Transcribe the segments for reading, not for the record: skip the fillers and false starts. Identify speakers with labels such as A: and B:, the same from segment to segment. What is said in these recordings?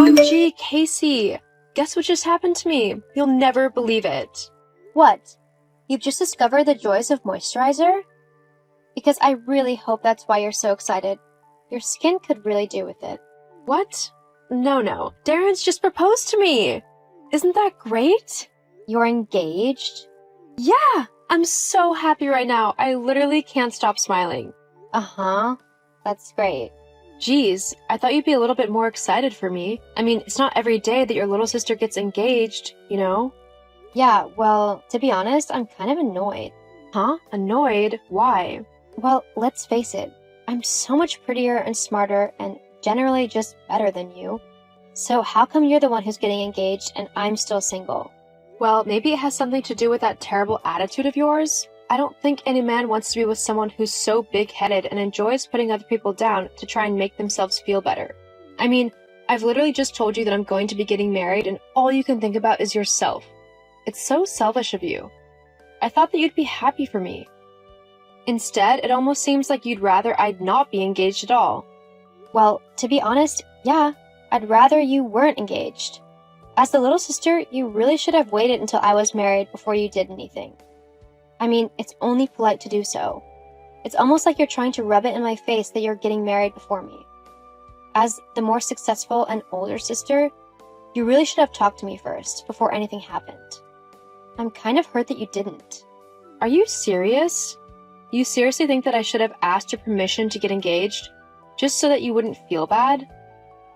A: OMG, Casey! Guess what just happened to me? You'll never believe it.
B: What? You've just discovered the joys of moisturizer? Because I really hope that's why you're so excited. Your skin could really do with it.
A: What? No. Darren's just proposed to me! Isn't that great?
B: You're engaged?
A: Yeah! I'm so happy right now. I literally can't stop smiling.
B: Uh-huh. That's great.
A: Geez, I thought you'd be a little bit more excited for me. I mean, it's not every day that your little sister gets engaged, you know?
B: Yeah, well, to be honest, I'm kind of annoyed.
A: Huh? Annoyed? Why?
B: Well, let's face it. I'm so much prettier and smarter and generally just better than you. So how come you're the one who's getting engaged and I'm still single?
A: Well, maybe it has something to do with that terrible attitude of yours. I don't think any man wants to be with someone who's so big-headed and enjoys putting other people down to try and make themselves feel better. I mean, I've literally just told you that I'm going to be getting married and all you can think about is yourself. It's so selfish of you. I thought that you'd be happy for me. Instead, it almost seems like you'd rather I'd not be engaged at all.
B: Well, to be honest, yeah, I'd rather you weren't engaged. As the little sister, you really should have waited until I was married before you did anything. I mean, it's only polite to do so. It's almost like you're trying to rub it in my face that you're getting married before me. As the more successful and older sister, you really should have talked to me first, before anything happened. I'm kind of hurt that you didn't.
A: Are you serious? You seriously think that I should have asked your permission to get engaged, just so that you wouldn't feel bad?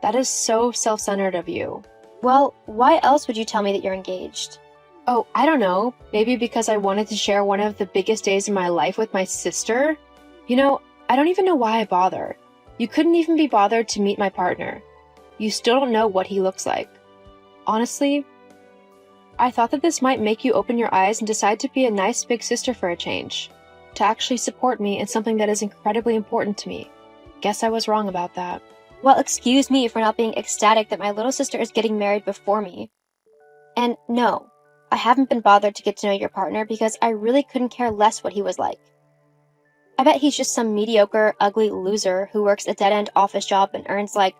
A: That is so self-centered of you.
B: Well, why else would you tell me that you're engaged?
A: Oh, I don't know. Maybe because I wanted to share one of the biggest days in my life with my sister? You know, I don't even know why I bother. You couldn't even be bothered to meet my partner. You still don't know what he looks like. Honestly, I thought that this might make you open your eyes and decide to be a nice big sister for a change. To actually support me in something that is incredibly important to me. Guess I was wrong about that.
B: Well, excuse me for not being ecstatic that my little sister is getting married before me. And no, I haven't been bothered to get to know your partner because I really couldn't care less what he was like. I bet he's just some mediocre, ugly loser who works a dead-end office job and earns like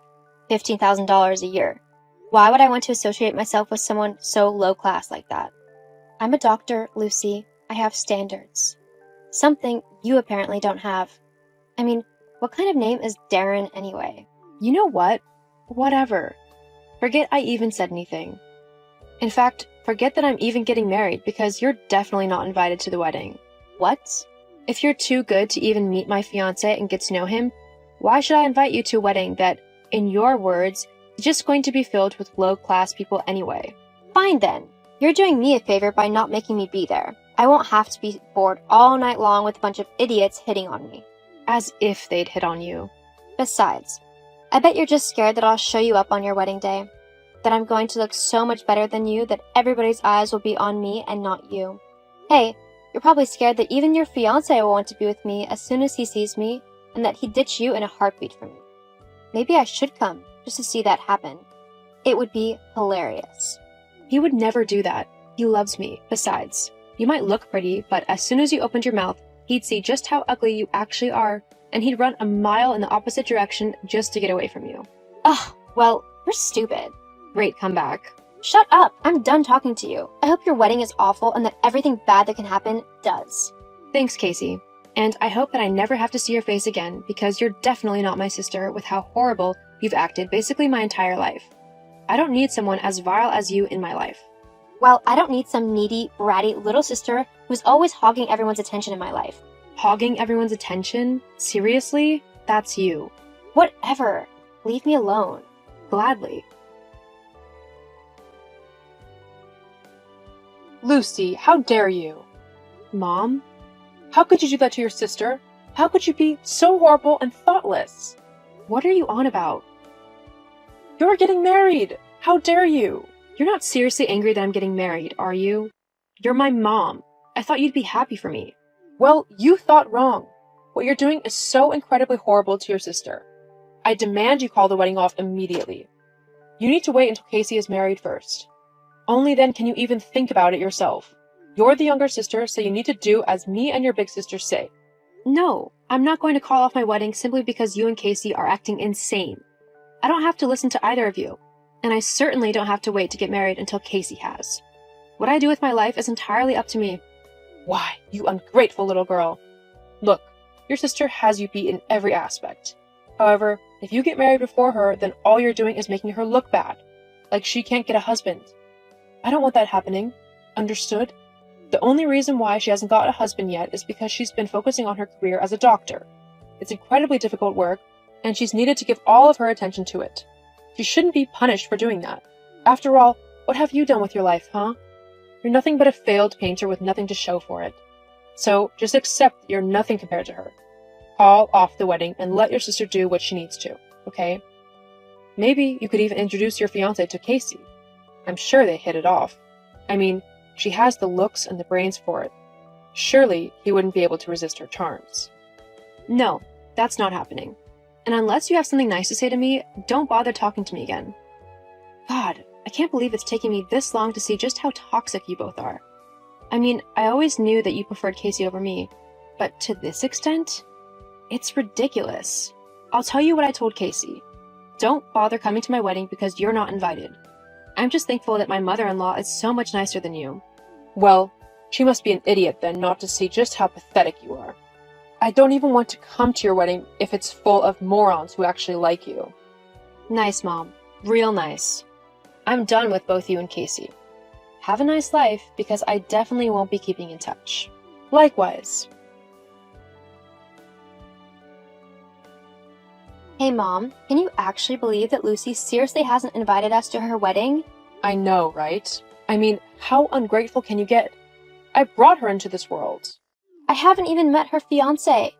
B: $15,000 a year. Why would I want to associate myself with someone so low-class like that? I'm a doctor, Lucy. I have standards. Something you apparently don't have. I mean, what kind of name is Darren anyway?
A: You know what? Whatever. Forget I even said anything. In fact, forget that I'm even getting married because you're definitely not invited to the wedding.
B: What?
A: If you're too good to even meet my fiancé and get to know him, why should I invite you to a wedding that, in your words, is just going to be filled with low-class people anyway?
B: Fine then. You're doing me a favor by not making me be there. I won't have to be bored all night long with a bunch of idiots hitting on me.
A: As if they'd hit on you.
B: Besides, I bet you're just scared that I'll show you up on your wedding day. That I'm going to look so much better than you that everybody's eyes will be on me and not you. Hey, you're probably scared that even your fiancé will want to be with me as soon as he sees me, and that he'd ditch you in a heartbeat for me. Maybe I should come, just to see that happen. It would be hilarious.
A: He would never do that. He loves me. Besides, you might look pretty, but as soon as you opened your mouth, he'd see just how ugly you actually are, and he'd run a mile in the opposite direction just to get away from you.
B: Ugh, well, you're stupid.
A: Great comeback.
B: Shut up! I'm done talking to you. I hope your wedding is awful and that everything bad that can happen does.
A: Thanks, Casey. And I hope that I never have to see your face again, because you're definitely not my sister with how horrible you've acted basically my entire life. I don't need someone as vile as you in my life.
B: Well, I don't need some needy, bratty little sister who's always hogging everyone's attention in my life.
A: Hogging everyone's attention? Seriously? That's you.
B: Whatever. Leave me alone.
A: Gladly. Lucy, how dare you? Mom? How could you do that to your sister? How could you be so horrible and thoughtless? What are you on about? You're getting married! How dare you? You're not seriously angry that I'm getting married, are you? You're my mom. I thought you'd be happy for me. Well, you thought wrong. What you're doing is so incredibly horrible to your sister. I demand you call the wedding off immediately. You need to wait until Casey is married first. Only then can you even think about it yourself. You're the younger sister, so you need to do as me and your big sister say. No, I'm not going to call off my wedding simply because you and Casey are acting insane. I don't have to listen to either of you. And I certainly don't have to wait to get married until Casey has. What I do with my life is entirely up to me. Why, you ungrateful little girl. Look, your sister has you beat in every aspect. However, if you get married before her, then all you're doing is making her look bad. Like she can't get a husband. I don't want that happening. Understood? The only reason why she hasn't got a husband yet is because she's been focusing on her career as a doctor. It's incredibly difficult work, and she's needed to give all of her attention to it. She shouldn't be punished for doing that. After all, what have you done with your life, huh? You're nothing but a failed painter with nothing to show for it. So just accept that you're nothing compared to her. Call off the wedding and let your sister do what she needs to, okay? Maybe you could even introduce your fiancé to Casey. I'm sure they hit it off. I mean, she has the looks and the brains for it. Surely he wouldn't be able to resist her charms. No, that's not happening. And unless you have something nice to say to me, don't bother talking to me again. God, I can't believe it's taken me this long to see just how toxic you both are. I mean, I always knew that you preferred Casey over me, but to this extent? It's ridiculous. I'll tell you what I told Casey. Don't bother coming to my wedding because you're not invited. I'm just thankful that my mother-in-law is so much nicer than you. Well, she must be an idiot then not to see just how pathetic you are. I don't even want to come to your wedding if it's full of morons who actually like you. Nice, Mom. Real nice. I'm done with both you and Casey. Have a nice life, because I definitely won't be keeping in touch. Likewise.
B: Hey Mom, can you actually believe that Lucy seriously hasn't invited us to her wedding?
A: I know, right? I mean, how ungrateful can you get? I brought her into this world.
B: I haven't even met her fiancé.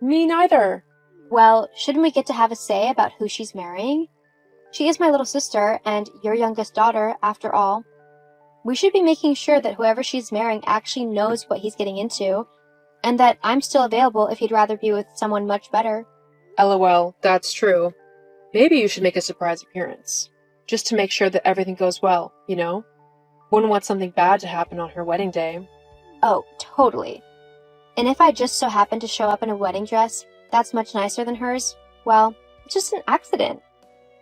A: Me neither.
B: Well, shouldn't we get to have a say about who she's marrying? She is my little sister and your youngest daughter, after all. We should be making sure that whoever she's marrying actually knows what he's getting into, and that I'm still available if he'd rather be with someone much better.
A: LOL, that's true. Maybe you should make a surprise appearance, just to make sure that everything goes well, you know? Wouldn't want something bad to happen on her wedding day.
B: Oh, totally. And if I just so happen to show up in a wedding dress that's much nicer than hers, well, it's just an accident.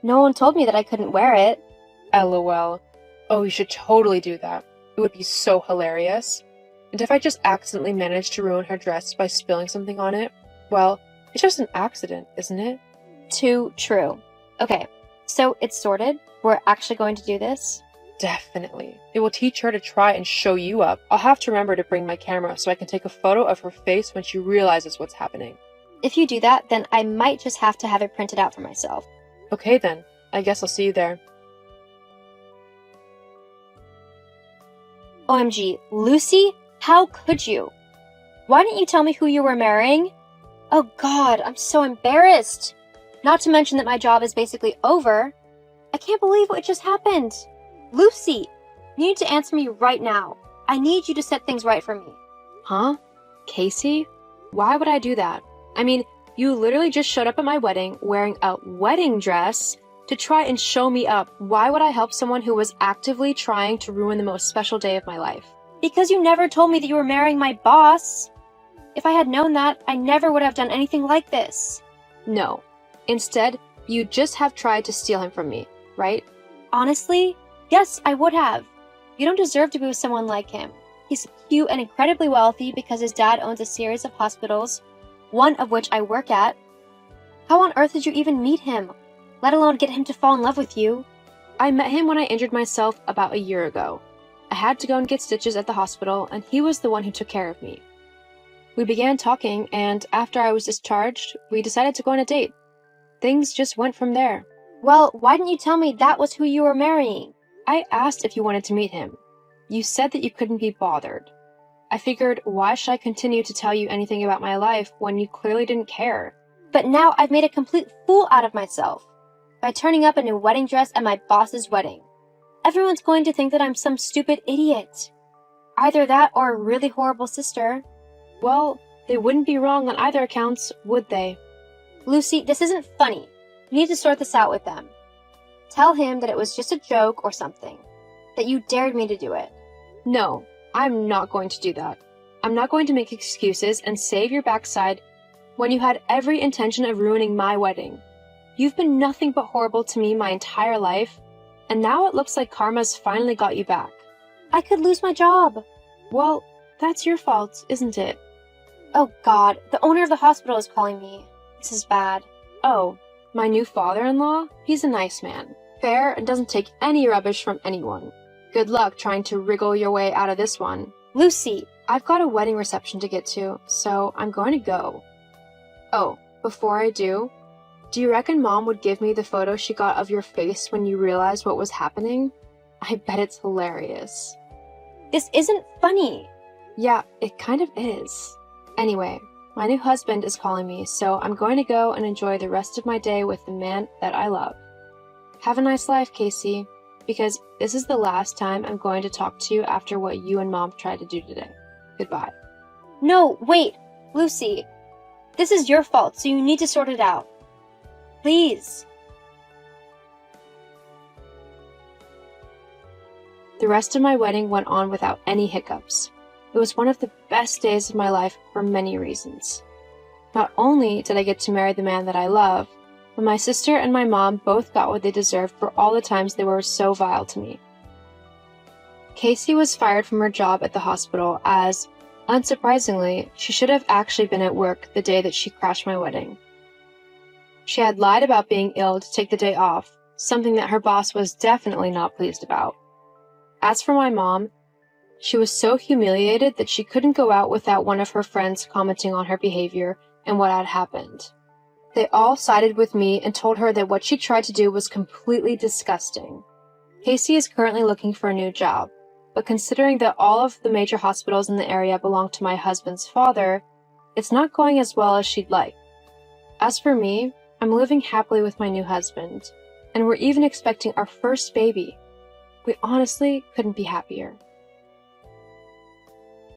B: No one told me that I couldn't wear it.
A: LOL. Oh, you should totally do that. It would be so hilarious. And if I just accidentally managed to ruin her dress by spilling something on it, well, it's just an accident, isn't it?
B: Too true. Okay, so it's sorted. We're actually going to do this?
A: Definitely. It will teach her to try and show you up. I'll have to remember to bring my camera so I can take a photo of her face when she realizes what's happening.
B: If you do that, then I might just have to have it printed out for myself.
A: Okay then. I guess I'll see you there.
B: OMG, Lucy? How could you? Why didn't you tell me who you were marrying? Oh God, I'm so embarrassed. Not to mention that my job is basically over. I can't believe what just happened. Lucy, you need to answer me right now. I need you to set things right for me.
A: Huh? Casey? Why would I do that? I mean, you literally just showed up at my wedding wearing a wedding dress to try and show me up. Why would I help someone who was actively trying to ruin the most special day of my life?
B: Because you never told me that you were marrying my boss. If I had known that, I never would have done anything like this.
A: No. Instead, you just have tried to steal him from me, right?
B: Honestly, yes, I would have. You don't deserve to be with someone like him. He's cute and incredibly wealthy because his dad owns a series of hospitals, one of which I work at. How on earth did you even meet him? Let alone get him to fall in love with you?
A: I met him when I injured myself about a year ago. I had to go and get stitches at the hospital, and he was the one who took care of me. We began talking, and after I was discharged, we decided to go on a date. Things just went from there.
B: Well, why didn't you tell me that was who you were marrying?
A: I asked if you wanted to meet him. You said that you couldn't be bothered. I figured, why should I continue to tell you anything about my life when you clearly didn't care?
B: But now I've made a complete fool out of myself by turning up in a wedding dress at my boss's wedding. Everyone's going to think that I'm some stupid idiot. Either that or a really horrible sister.
A: Well, they wouldn't be wrong on either accounts, would they?
B: Lucy, this isn't funny. You need to sort this out with them. Tell him that it was just a joke or something. That you dared me to do it.
A: No, I'm not going to do that. I'm not going to make excuses and save your backside when you had every intention of ruining my wedding. You've been nothing but horrible to me my entire life, And now it looks like karma's finally got you back.
B: I could lose my job.
A: Well, that's your fault, isn't it?
B: Oh God, the owner of the hospital is calling me. This is bad.
A: Oh, my new father-in-law? He's a nice man. Fair and doesn't take any rubbish from anyone. Good luck trying to wriggle your way out of this one.
B: Lucy!
A: I've got a wedding reception to get to, so I'm going to go. Oh, before I do you reckon Mom would give me the photo she got of your face when you realized what was happening? I bet it's hilarious.
B: This isn't funny.
A: Yeah, it kind of is. Anyway, my new husband is calling me, so I'm going to go and enjoy the rest of my day with the man that I love. Have a nice life, Casey, because this is the last time I'm going to talk to you after what you and Mom tried to do today. Goodbye.
B: No, wait, Lucy. This is your fault, so you need to sort it out. Please.
A: The rest of my wedding went on without any hiccups. It was one of the best days of my life for many reasons. Not only did I get to marry the man that I love, but my sister and my mom both got what they deserved for all the times they were so vile to me. Casey was fired from her job at the hospital as, unsurprisingly, she should have actually been at work the day that she crashed my wedding. She had lied about being ill to take the day off, something that her boss was definitely not pleased about. As for my mom, she was so humiliated that she couldn't go out without one of her friends commenting on her behavior and what had happened. They all sided with me and told her that what she tried to do was completely disgusting. Casey is currently looking for a new job, but considering that all of the major hospitals in the area belong to my husband's father, it's not going as well as she'd like. As for me, I'm living happily with my new husband, and we're even expecting our first baby. We honestly couldn't be happier.